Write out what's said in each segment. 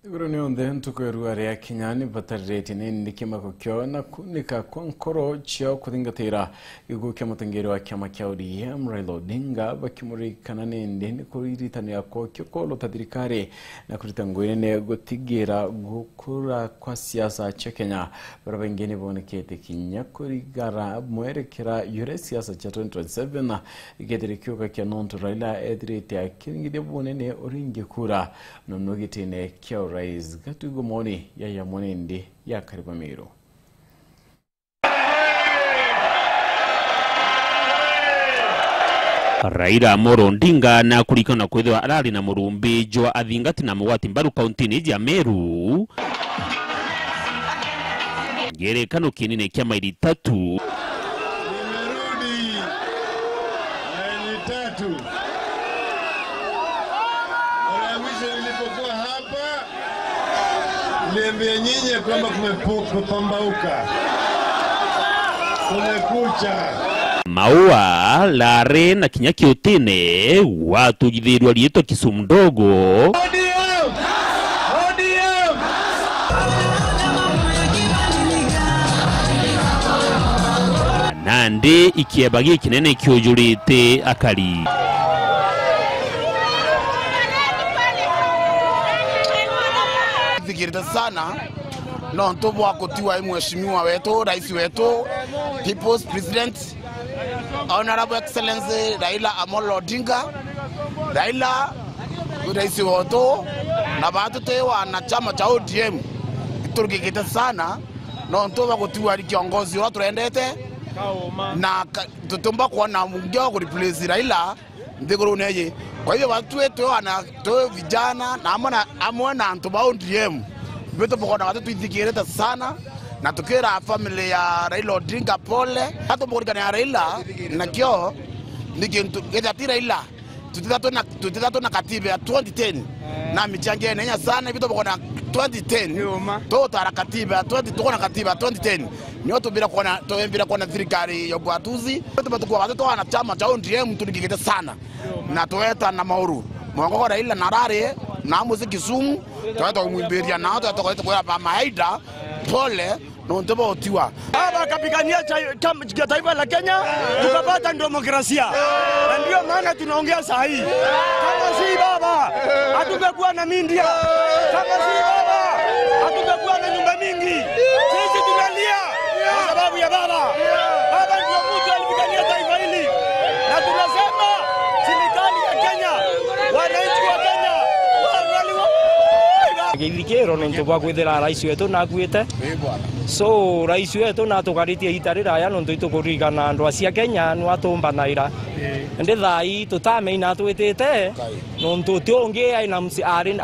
Iguru ni onde ntukwirua ria kinyani batarreti nindi kimako kyo na kunika kwankoro chio kuthingatira igu kia mutengeri wa kiama kia ODM Raila Odinga bakimurikana nindi ni kuriritania ko kolo tadirikari na kuritanguine gutigira gukura kwa siasa cha Kenya barabengeni bonekete kinya kurigara mwerekera yure siasa cha 2027 na igederekiuka kia nonto Raila edrete akingide bonene oringe kura nonogitine kia Rais Gatugo Moni ya Mwenende ya Karibamiro. Raila Amolo Odinga na kulikana kwethwa arari na murumbi jwa athingati na mwati mbaru kaunti ya Meru ngerekano kinene kia maili 3 nimerudi maili 3 nilipokuwa hapa niliambia nyinyi kwamba kumepambauka, kumekucha. Maua lare na kinyaki utene watu jithirwa lieto Kisumu ndogo ODM! ODM! Nandi ikiebagi kinene kiojulite akali Fikirita sana no ntobo akotiwa mheshimiwa wetu, rais wetu, people's president, Honorable Excellency Raila Amolo Odinga. Raila rais wetu na watu tewa na chama cha ODM turikikita sana no ntobo akotiwa kiongozi wa turendete na tutomba kuona mungeo ku replace Raila ndigoro neje. Kwa hiyo watu wetu ana to vijana na amona ntoba ODM beto bokona watu tuithikireta sana na tukira family ya Raila Odinga pole hata bokona ya Raila na kyo nikintu getatira Raila tutitato na katiba ya 2010 na michangia nenya sana beto bokona 2010 to tara katiba ya 20 tukona katiba 2010 nyoto bila kuona serikali ya gwatuzi beto batuko watu wana chama cha ODM tunikikita sana na toeta na mauru mwangoko Raila narare na muziki Kisumu toeta umwimberia na toeta kwa maida pole no ndobo otiwa baba kapigania taifa la Kenya tukapata demokrasia na ndio maana tunaongea saa hii. Kama si baba hatungekuwa na mindia, kama si baba hatungekuwa na nyumba mingi. Sisi tunalia kwa sababu ya baba. Baba ndio mtu alipigania taifa hili na tunasema serikali ya Kenya, wananchi wa Kenya Githikero nonto bwa kwithira rais wetu na akuite so rais wetu na tukaritie itarira ya nonto itukurigana andu acia Kenya no atumbanaira ndi thai tutameina twitite nonto tiongi aina msiarin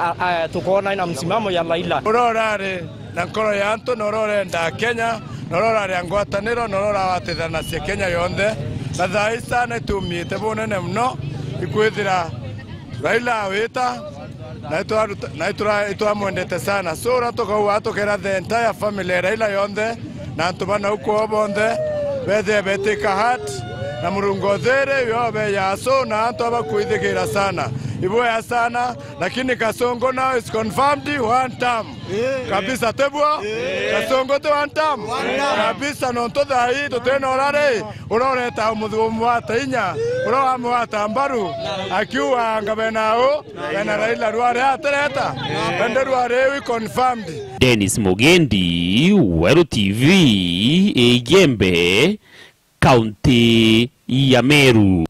tukona ina msimamo ya Raila Urorare na nkoro ya anto norore nda Kenya nororare ngwataniro norora watithana cia Kenya yonde na thai sana tumite bonene mno ikwithira Raila wita na itwamwendete sana so ratoka watokera the entire family Raila yonde na ntubana uko bonde bethe betika hat na murungo there yobe yaso na ntoba kuidhigira sana iboya sana lakini Kasongo now is confirmed one term kabisa tebwa Kasongo to one term kabisa nonto thai tutena orare uroreta umuthumu watainya urowa mwata mbaru akiwa ngabenao na Raila ruare atereta bende ruare we confirmed. Dennis Mugendi, Weru TV, Ejembe, County ya Meru.